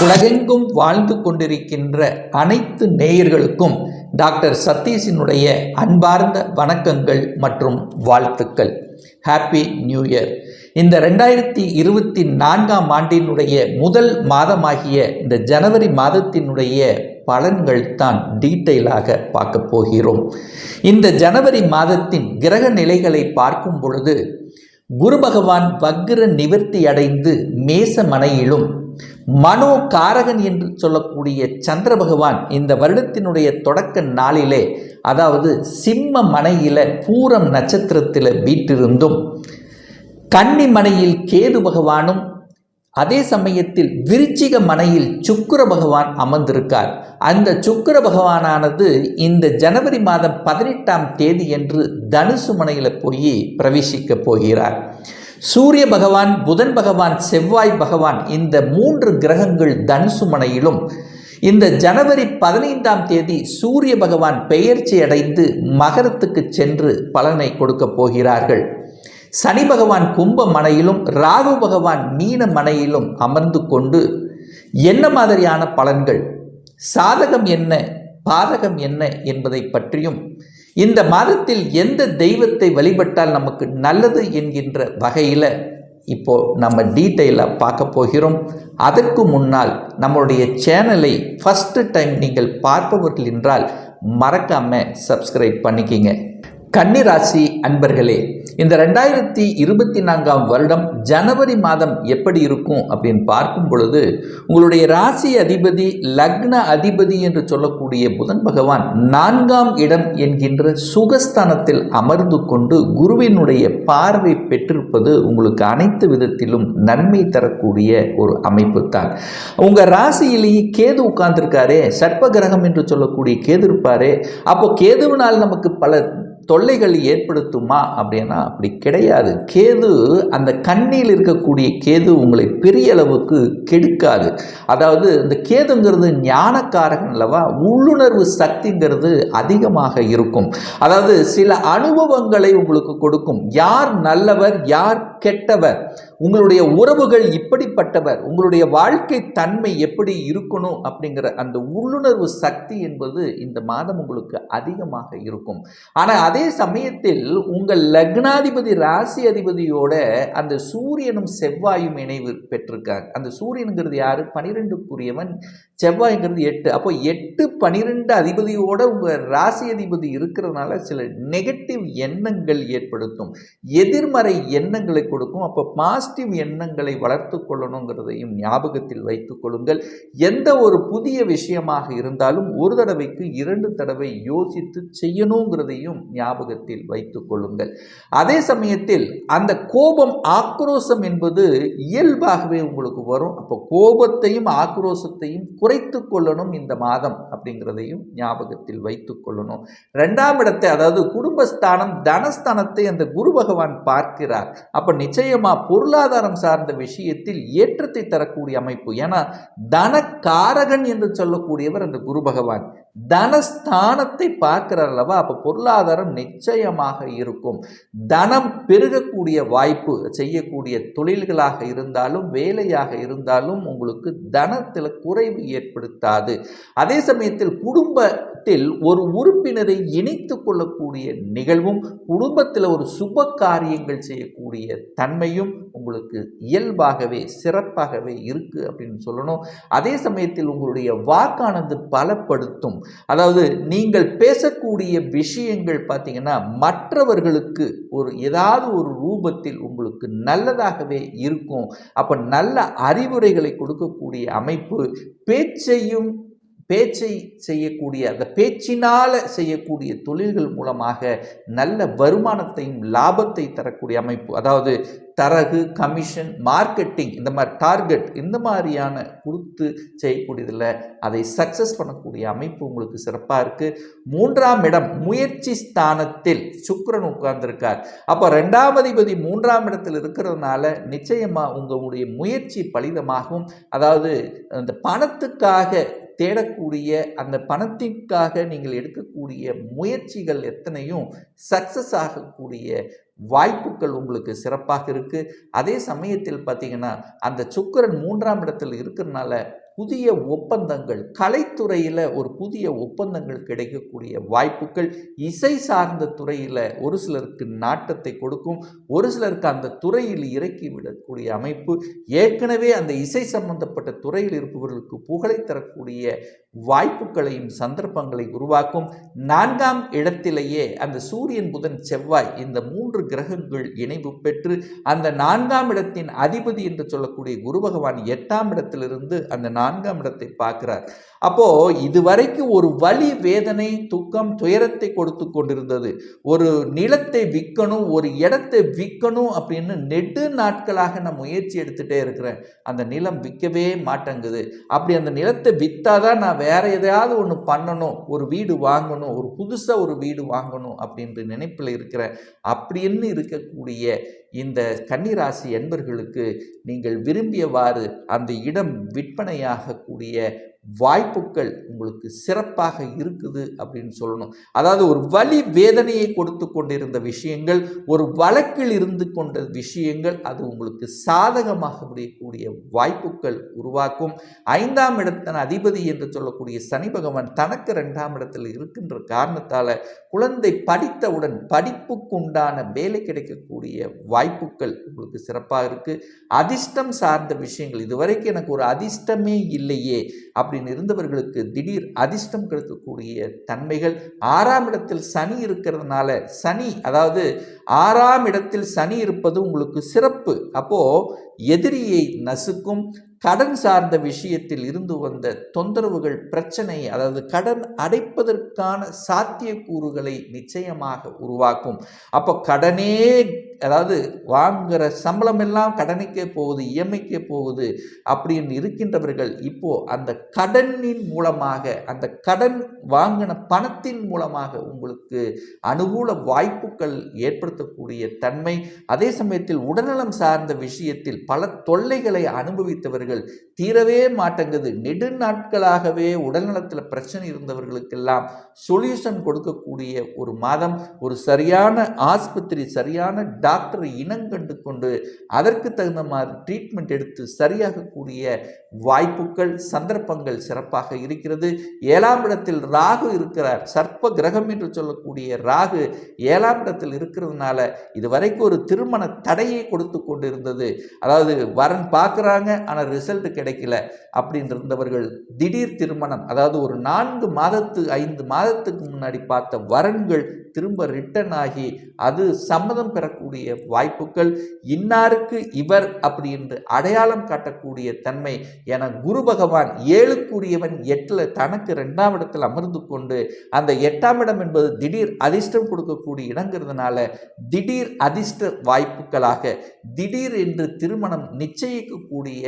உலகெங்கும் வாழ்ந்து கொண்டிருக்கின்ற அனைத்து நேயர்களுக்கும் டாக்டர் சதீஷினுடைய அன்பார்ந்த வணக்கங்கள் மற்றும் வாழ்த்துக்கள். Happy new year. இந்த 2024ஆம் ஆண்டினுடைய முதல் மாதமாகிய இந்த ஜனவரி மாதத்தினுடைய பலன்கள் தான் டீட்டெயிலாக பார்க்க போகிறோம். இந்த ஜனவரி மாதத்தின் கிரக நிலைகளை பார்க்கும் பொழுது குரு பகவான் வக்ர நிவர்த்தி அடைந்து மேச மனையிலும், மனோ காரகன் என்று சொல்லக்கூடிய சந்திர பகவான் இந்த வருடத்தினுடைய தொடக்க நாளிலே, அதாவது சிம்ம மனையில பூரம் நட்சத்திரத்தில் வீற்றிருந்தும், கன்னி மனையில் கேது பகவானும், அதே சமயத்தில் விருச்சிக மனையில் சுக்கிர பகவான் அமர்ந்திருக்கார். அந்த சுக்கிர பகவானானது இந்த ஜனவரி மாதம் 18ஆம் தேதி என்று தனுசு மனையில் போய் பிரவேசிக்க போகிறார். சூரிய பகவான், புதன் பகவான், செவ்வாய் பகவான் இந்த 3 கிரகங்கள் தனுசு மனையிலும், இந்த ஜனவரி 15ஆம் தேதி சூரிய பகவான் பெயர்ச்சி அடைந்து மகரத்துக்கு சென்று பலனை கொடுக்க போகிறார்கள். சனி பகவான் கும்ப மனையிலும், ராகு பகவான் மீன மனையிலும் அமர்ந்து கொண்டு என்ன மாதிரியான பலன்கள், சாதகம் என்ன, பாதகம் என்ன என்பதை பற்றியும், இந்த மாதத்தில் எந்த தெய்வத்தை வழிபட்டால் நமக்கு நல்லது என்கின்ற வகையில் இப்போ நம்ம டீட்டெயிலாக பார்க்க போகிறோம். அதற்கு முன்னால் நம்மளுடைய சேனலை ஃபஸ்ட்டு டைம் நீங்கள் பார்ப்பவர்கள் என்றால் மறக்காமல் சப்ஸ்கிரைப் பண்ணிக்கிங்க. கன்னிராசி அன்பர்களே, இந்த 2024ஆம் வருடம் ஜனவரி மாதம் எப்படி இருக்கும் அப்படின்னு பார்க்கும் பொழுது, உங்களுடைய ராசி அதிபதி, லக்ன அதிபதி என்று சொல்லக்கூடிய புதன் பகவான் 4ஆம் இடம் என்கின்ற சுகஸ்தானத்தில் அமர்ந்து கொண்டு குருவினுடைய பார்வை பெற்றிருப்பது உங்களுக்கு அனைத்து விதத்திலும் நன்மை தரக்கூடிய ஒரு அமைப்பு தான். உங்கள் ராசியிலேயே கேது உட்கார்ந்துருக்காரே, சர்ப்ப கிரகம் என்று சொல்லக்கூடிய கேது இருப்பாரே, அப்போ கேதுவினால் நமக்கு பல தொல்லைகள் ஏற்படுத்துமா அப்படின்னா அப்படி கிடையாது. கேது, அந்த கண்ணியில் இருக்கக்கூடிய கேது உங்களை பெரிய அளவுக்கு கெடுக்காது. அதாவது இந்த கேதுங்கிறது ஞானக்காரகன் அல்லவா, உள்ளுணர்வு சக்திங்கிறது அதிகமாக இருக்கும். அதாவது சில அனுபவங்களை உங்களுக்கு கொடுக்கும். யார் நல்லவர், யார் கெட்டவர், உங்களுடைய உறவுகள் இப்படிப்பட்டவர், உங்களுடைய வாழ்க்கை தன்மை எப்படி இருக்கணும் அப்படிங்கிற அந்த உள்ளுணர்வு சக்தி என்பது இந்த மாதம் உங்களுக்கு அதிகமாக இருக்கும். ஆனால் அதே சமயத்தில் உங்கள் லக்னாதிபதி ராசி அதிபதியோட அந்த சூரியனும் செவ்வாயும் இணைவு பெற்றிருக்காங்க. அந்த சூரியனுங்கிறது யாரு? 12க்குரியவன், செவ்வாய்ங்கிறது 8. அப்போ 8, 12 அதிபதியோட உங்கள் ராசி அதிபதி இருக்கிறதுனால சில நெகட்டிவ் எண்ணங்கள் ஏற்படுத்தும், எதிர்மறை எண்ணங்களை கொடுக்கும். அப்போ பாசிட்டிவ் எண்ணங்களை வளர்த்து கொள்ளணுங்கிறதையும் ஞாபகத்தில் வைத்துக் கொள்ளுங்கள். எந்த ஒரு புதிய விஷயமாக இருந்தாலும் ஒரு தடவைக்கு 2 தடவை யோசித்து செய்யணுங்கிறதையும் ஞாபகத்தில் வைத்துக் கொள்ளுங்கள். அதே சமயத்தில் அந்த கோபம், ஆக்ரோஷம் என்பது இயல்பாகவே உங்களுக்கு வரும். அப்போ கோபத்தையும் ஆக்ரோஷத்தையும் குறைத்து கொள்ளணும் இந்த மாதம் அப்படிங்கிறதையும் ஞாபகத்தில் வைத்துக் கொள்ளணும். 2ஆம் இடத்தை, அதாவது குடும்பஸ்தானம், தனஸ்தானத்தை அந்த குரு பகவான் பார்க்கிறார். அப்ப நிச்சயமா பொருளாதாரம் சார்ந்த விஷயத்தில் ஏற்றத்தை தரக்கூடிய அமைப்பு. ஏன்னா தனக்காரகன் என்று சொல்லக்கூடியவர் அந்த குரு பகவான், தனஸ்தானத்தை பார்க்கிறார் அல்லவா, அப்ப பொருளாதாரம் நிச்சயமாக இருக்கும். தனம் பெருகக்கூடிய வாய்ப்பு. செய்யக்கூடிய தொழில்களாக இருந்தாலும் வேலையாக இருந்தாலும் உங்களுக்கு தனத்தில் குறைவு ஏற்படுத்தாது. அதே சமயத்தில் குடும்பத்தில் ஒரு உறுப்பினரை இணைத்து கொள்ளக்கூடிய நிகழ்வும், குடும்பத்தில் ஒரு சுப காரியங்கள் செய்யக்கூடிய தன்மையும் உங்களுக்கு இயல்பாகவே சிறப்பாகவே இருக்கு அப்படின்னு சொல்லணும். அதே சமயத்தில் உங்களுடைய வாக்கானது பலப்படுத்தும். அதாவது நீங்கள் பேசக்கூடிய விஷயங்கள் பார்த்தீங்கன்னா மற்றவர்களுக்கு ஏதாவது ஒரு ரூபத்தில் உங்களுக்கு நல்லதாகவே இருக்கும். அப்ப நல்ல அறிவுரைகளை கொடுக்கக்கூடிய அமைப்பு. பேச்சை செய்யக்கூடிய, அந்த பேச்சினால செய்யக்கூடிய தொழில்கள் மூலமாக நல்ல வருமானத்தையும் லாபத்தை தரக்கூடிய அமைப்பு. அதாவது தரகு, கமிஷன், மார்க்கெட்டிங், இந்த மாதிரி டார்கெட், இந்த மாதிரியான கொடுத்து செய்யக்கூடியதில் அதை சக்சஸ் பண்ணக்கூடிய அமைப்பு உங்களுக்கு சிறப்பாக இருக்குது. 3ஆம் இடம் முயற்சி ஸ்தானத்தில் சுக்கிரன் உட்கார்ந்துருக்கார். அப்போ 2ஆம் அதிபதி 3ஆம் இடத்தில் இருக்கிறதுனால நிச்சயமாக உங்களுடைய முயற்சி பலிதமாகும். அதாவது அந்த பணத்துக்காக தேடக்கூடிய, அந்த பணத்திற்காக நீங்கள் எடுக்கக்கூடிய முயற்சிகள் எத்தனையும் சக்சஸ் ஆகக்கூடிய வாய்ப்புகள் உங்களுக்கு சிறப்பாக இருக்குது. அதே சமயத்தில் பார்த்தீங்கன்னா அந்த சுக்கிரன் 3ஆம் இடத்தில் இருக்கிறதுனால புதிய ஒப்பந்தங்கள், கலைத்துறையில் ஒரு புதிய ஒப்பந்தங்கள் கிடைக்கக்கூடிய வாய்ப்புகள், இசை சார்ந்த துறையில் ஒரு சிலருக்கு நாட்டத்தை கொடுக்கும், ஒரு சிலருக்கு அந்த துறையில் இறக்கி விடக்கூடிய அமைப்பு, ஏற்கனவே அந்த இசை சம்பந்தப்பட்ட துறையில் இருப்பவர்களுக்கு புகழை தரக்கூடிய வாய்ப்புகளையும் சந்தர்ப்பங்களை உருவாக்கும். 4ஆம் இடத்திலேயே அந்த சூரியன், புதன், செவ்வாய் இந்த 3 கிரகங்கள் இணைவு பெற்று அந்த 4ஆம் இடத்தின் அதிபதி என்று சொல்லக்கூடிய குரு பகவான் 8ஆம் இடத்திலிருந்து அந்த 4ஆம் இடத்தை பார்க்கிறார். அப்போ இதுவரைக்கும் ஒரு வலி, வேதனை, துக்கம், துயரத்தை கொடுத்து கொண்டிருந்தது. ஒரு நிலத்தை விற்கணும், ஒரு இடத்தை விற்கணும் அப்படின்னு நெடு நாட்களாக நான் முயற்சி எடுத்துட்டே இருக்கிறேன். அந்த நிலம் விற்கவே மாட்டேங்குது. அப்படி அந்த நிலத்தை விற்றாதான் நான் வேற எதையாவது ஒன்று பண்ணணும், ஒரு வீடு வாங்கணும், ஒரு புதுசாக ஒரு வீடு வாங்கணும் அப்படின்ற நினைப்பில் இருக்கிறேன். அப்படின்னு இருக்கக்கூடிய இந்த கன்னிராசி என்பர்களுக்கு நீங்கள் விரும்பியவாறு அந்த இடம் விற்பனையாகக்கூடிய வாய்ப்புகள் உங்களுக்கு சிறப்பாக இருக்குது அப்படின்னு சொல்லணும். அதாவது ஒரு வலி, வேதனையை கொடுத்து கொண்டிருந்த விஷயங்கள், ஒரு வழக்கில் இருந்து கொண்ட விஷயங்கள், அது உங்களுக்கு சாதகமாக முடியக்கூடிய வாய்ப்புகள் உருவாக்கும். 5ஆம் இடத்தின் அதிபதி என்று சொல்லக்கூடிய சனி பகவான் தனக்கு 2ஆம் இடத்தில் இருக்கின்ற காரணத்தால் குழந்தை படித்தவுடன் படிப்புக்குண்டான வேலை கிடைக்கக்கூடிய வாய்ப்புகள் உங்களுக்கு சிறப்பாக இருக்கு. அதிர்ஷ்டம் சார்ந்த விஷயங்கள், இதுவரைக்கும் எனக்கு ஒரு அதிர்ஷ்டமே இல்லையே அப்படின்னு இருந்தவர்களுக்கு திடீர் அதிர்ஷ்டம் கிடைக்கக்கூடிய தன்மைகள். 6ஆம் இடத்தில் சனி இருக்கிறதுனால, சனி அதாவது 6ஆம் இடத்தில் சனி இருப்பது உங்களுக்கு சிறப்பு. அப்போ எதிரியை நசுக்கும். கடன் சார்ந்த விஷயத்தில் இருந்து வந்த தொந்தரவுகள், பிரச்சனை, அதாவது கடன் அடைப்பதற்கான சாத்தியக்கூறுகளை நிச்சயமாக உருவாக்கும். அப்போ கடனே, அதாவது வாங்குகிற சம்பளம் எல்லாம் கடனுக்கே போகுது, இஎம்ஐக்கே போகுது அப்படின்னு இருக்கின்றவர்கள் இப்போ அந்த கடனின் மூலமாக, அந்த கடன் வாங்கின பணத்தின் மூலமாக உங்களுக்கு அனுகூல வாய்ப்புகள் ஏற்படுத்தக்கூடிய தன்மை. அதே சமயத்தில் உடல்நலம் சார்ந்த விஷயத்தில் பல தொல்லைகளை அனுபவித்தவர்கள் தீரவே மாட்டேங்குது, நெடு நாட்களாகவே உடல்நலத்தில் பிரச்சனை இருந்தவர்களுக்கெல்லாம் சொல்யூஷன் கொடுக்கக்கூடிய ஒரு மாதம். ஒரு சரியான ஆஸ்பத்திரி, சரியான டாக்டரை இனங்கண்டு கொண்டு அதற்கு தகுந்த மாதிரி ட்ரீட்மெண்ட் எடுத்து சரியாகக்கூடிய வாய்ப்புகள், சந்தர்ப்பங்கள் சிறப்பாக இருக்கிறது. 7ஆம் இடத்தில் ராகு இருக்கிறார். சர்ப்ப கிரகம் என்று சொல்லக்கூடிய ராகு 7ஆம் இடத்தில் இருக்கிறதுனால இதுவரைக்கும் ஒரு திருமண தடையை கொடுத்து கொண்டு இருந்தது. அதாவது வரன் பார்க்குறாங்க, ஆனால் ரிசல்ட் கிடைக்கல அப்படின்னு இருந்தவர்கள் திடீர் திருமணம், அதாவது ஒரு 4 மாதத்து 5 மாதத்துக்கு முன்னாடி பார்த்த வரன்கள் திரும்ப ரிட்டர்ன் ஆகி அது சம்மதம் பெறக்கூடிய வாய்ப்புகள். இன்னாருக்கு இவர் அப்படி என்று அடையாளம் காட்டக்கூடிய தன்மை. என குரு பகவான் 7க்குரியவன் 8ல் தனக்கு 2ஆம் இடத்தில் அமர்ந்து கொண்டு, அந்த 8ஆம் இடம் என்பது திடீர் அதிர்ஷ்டம் கொடுக்கக்கூடிய இடங்கிறதுனால திடீர் அதிர்ஷ்ட வாய்ப்புகளாக திடீர் என்று திருமணம் நிச்சயிக்கக்கூடிய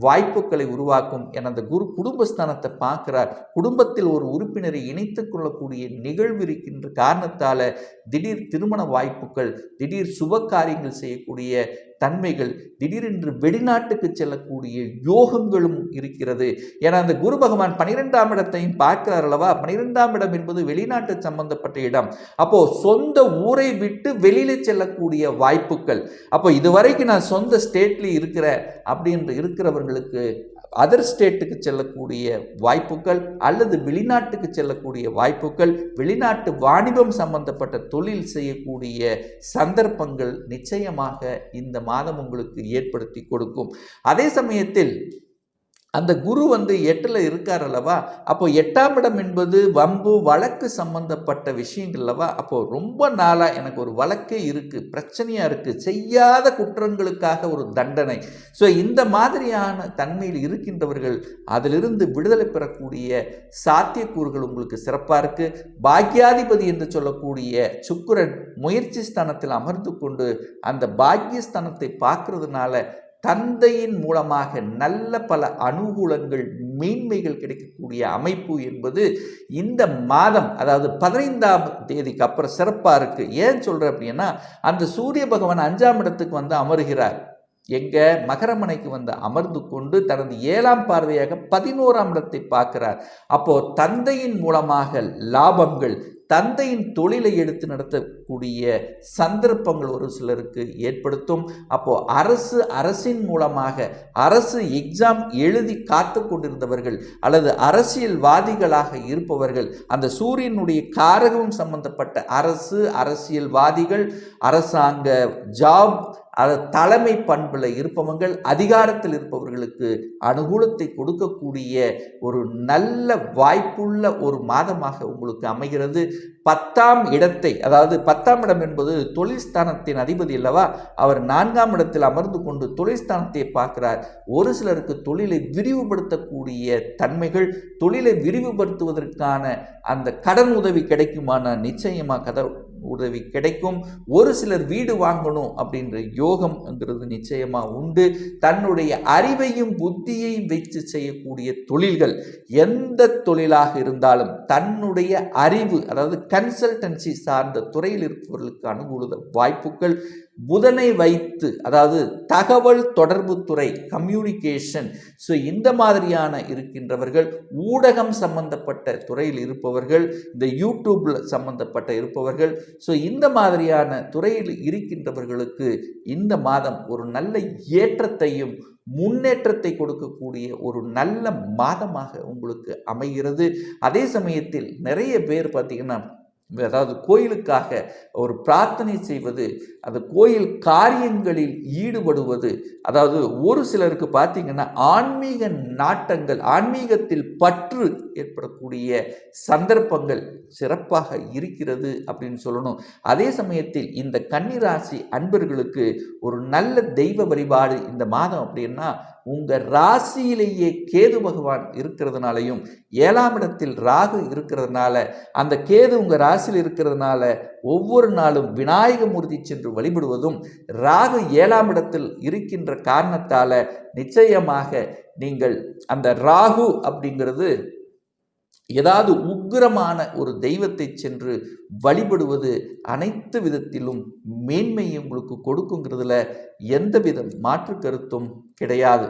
வாய்ப்புகளை உருவாக்கும். என அந்த குரு குடும்பஸ்தானத்தை பார்க்கிறார். குடும்பத்தில் ஒரு உறுப்பினரை இணைத்துக் கொள்ளக்கூடிய நிகழ்வு இருக்கின்ற காரணத்தால் திடீர் திருமண வாய்ப்புகள், திடீர் சுப காரியங்கள் செய்யக்கூடிய தன்மைகள், திடீரென்று வெளிநாட்டுக்கு செல்லக்கூடிய யோகங்களும் இருக்கிறது. ஏன்னா அந்த குரு பகவான் 12ஆம் இடத்தையும் பார்க்கிறார் அல்லவா. 12ஆம் இடம் என்பது வெளிநாட்டு சம்பந்தப்பட்ட இடம். அப்போ சொந்த ஊரை விட்டு வெளியில செல்லக்கூடிய வாய்ப்புகள். அப்போ இதுவரைக்கும் நான் சொந்த ஸ்டேட்ல இருக்கிறேன் அப்படின்று இருக்கிறவர்களுக்கு அதர் ஸ்டேட்டுக்கு செல்லக்கூடிய வாய்ப்புகள், அல்லது வெளிநாட்டுக்கு செல்லக்கூடிய வாய்ப்புகள், வெளிநாட்டு வாணிபம் சம்பந்தப்பட்ட தொழில் செய்யக்கூடிய சந்தர்ப்பங்கள் நிச்சயமாக இந்த மாதம் உங்களுக்கு ஏற்படுத்தி கொடுக்கும். அதே சமயத்தில் அந்த குரு 8ல் இருக்கார் அல்லவா. அப்போ 8ஆம் இடம் என்பது வம்பு, வழக்கு சம்பந்தப்பட்ட விஷயங்கள் அல்லவா. அப்போ ரொம்ப நாளா எனக்கு ஒரு வழக்கே இருக்கு, பிரச்சனையா இருக்கு, செய்யாத குற்றங்களுக்காக ஒரு தண்டனை. ஸோ இந்த மாதிரியான தன்மையில் இருக்கின்றவர்கள் அதிலிருந்து விடுதலை பெறக்கூடிய சாத்தியக்கூறுகள் உங்களுக்கு சிறப்பாக இருக்கு. பாக்யாதிபதி என்று சொல்லக்கூடிய சுக்கிரன் முயற்சி ஸ்தானத்தில் அமர்ந்து கொண்டு அந்த பாக்யஸ்தானத்தை பார்க்கறதுனால தந்தையின் மூலமாக நல்ல பல அனுகூலங்கள், மேன்மைகள் கிடைக்கக்கூடிய அமைப்பு என்பது இந்த மாதம், அதாவது 15ஆம் தேதிக்கு அப்புறம் சிறப்பாக இருக்கு. ஏன் சொல்றேன் அப்படின்னா, அந்த சூரிய பகவான் 5ஆம் இடத்துக்கு அமருகிறார். எங்க மகரமனைக்கு அமர்ந்து கொண்டு தனது 7ஆம் பார்வையாக 11ஆம் இடத்தை பார்க்கிறார். அப்போ தந்தையின் மூலமாக லாபங்கள், தந்தையின் தொழிலை எடுத்து நடத்தக்கூடிய சந்தர்ப்பங்கள் ஒரு சிலருக்கு ஏற்படுத்தும். அப்போ அரசின் மூலமாக அரசு எக்ஸாம் எழுதி காத்து கொண்டிருந்தவர்கள் அல்லது அரசியல்வாதிகளாக இருப்பவர்கள், அந்த சூரியனுடைய காரகம் சம்பந்தப்பட்ட அரசியல்வாதிகள், அரசாங்க ஜாப் தலைமை பண்புல இருப்பவர்கள், அதிகாரத்தில் இருப்பவர்களுக்கு அனுகூலத்தை கொடுக்கக்கூடிய ஒரு நல்ல வாய்ப்புள்ள ஒரு மாதமாக உங்களுக்கு அமைகிறது. 10ஆம் இடத்தை, அதாவது 10ஆம் இடம் என்பது தொழில் ஸ்தானத்தின் அதிபதி அல்லவா, அவர் 4ஆம் இடத்தில் அமர்ந்து கொண்டு தொழில் ஸ்தானத்தை பார்க்கிறார். ஒரு சிலருக்கு தொழிலை விரிவுபடுத்தக்கூடிய தன்மைகள், தொழிலை விரிவுபடுத்துவதற்கான அந்த கடன் உதவி கிடைக்குமான நிச்சயமாக உதவி கிடைக்கும். ஒரு சிலர் வீடு வாங்கணும் அப்படின்ற யோகம்ங்கிறது நிச்சயமா உண்டு. தன்னுடைய அறிவையும் புத்தியையும் வைத்து செய்யக்கூடிய தொழில்கள், எந்த தொழிலாக இருந்தாலும் தன்னுடைய அறிவு, அதாவது கன்சல்டன்சி சார்ந்த துறையில் இருப்பவர்களுக்கு அனுகூல வாய்ப்புகள். புதனை வைத்து, அதாவது தகவல் தொடர்பு துறை, கம்யூனிகேஷன், இந்த மாதிரியான இருக்கின்றவர்கள், ஊடகம் சம்பந்தப்பட்ட துறையில் இருப்பவர்கள், இந்த யூடியூப்ல சம்பந்தப்பட்ட இருப்பவர்கள், இந்த மாதிரியான துறையில் இருக்கின்றவர்களுக்கு இந்த மாதம் ஒரு நல்ல ஏற்றத்தையும் முன்னேற்றத்தை கொடுக்கக்கூடிய ஒரு நல்ல மாதமாக உங்களுக்கு அமைகிறது. அதே சமயத்தில் நிறைய பேர் பார்த்தீங்கன்னா, அதாவது கோயிலுக்காக ஒரு பிரார்த்தனை செய்வது, அந்த கோயில் காரியங்களில் ஈடுபடுவது, அதாவது ஒரு சிலருக்கு பார்த்தீங்கன்னா ஆன்மீக நாட்டங்கள், ஆன்மீகத்தில் பற்று ஏற்படக்கூடிய சந்தர்ப்பங்கள் சிறப்பாக இருக்கிறது அப்படின்னு சொல்லணும். அதே சமயத்தில் இந்த கன்னிராசி அன்பர்களுக்கு ஒரு நல்ல தெய்வ வழிபாடு இந்த மாதம் அப்படின்னா, உங்க ராசியிலேயே கேது பகவான் இருக்கிறதுனாலையும் 7ஆம் இடத்தில் ராகு இருக்கிறதுனால, அந்த கேது உங்க ராசியில் இருக்கிறதுனால ஒவ்வொரு நாளும் விநாயகமூர்த்தி சென்று வழிபடுவதும், ராகு 7ஆம் இடத்தில் இருக்கின்ற காரணத்தால நிச்சயமாக நீங்கள் அந்த ராகு அப்படிங்கிறது ஏதாவது உக்கிரமான ஒரு தெய்வத்தை சென்று வழிபடுவது அனைத்து விதத்திலும் மேன்மையை உங்களுக்கு கொடுக்குங்கிறதுல எந்தவித மாற்று கருத்தும் கிடையாது.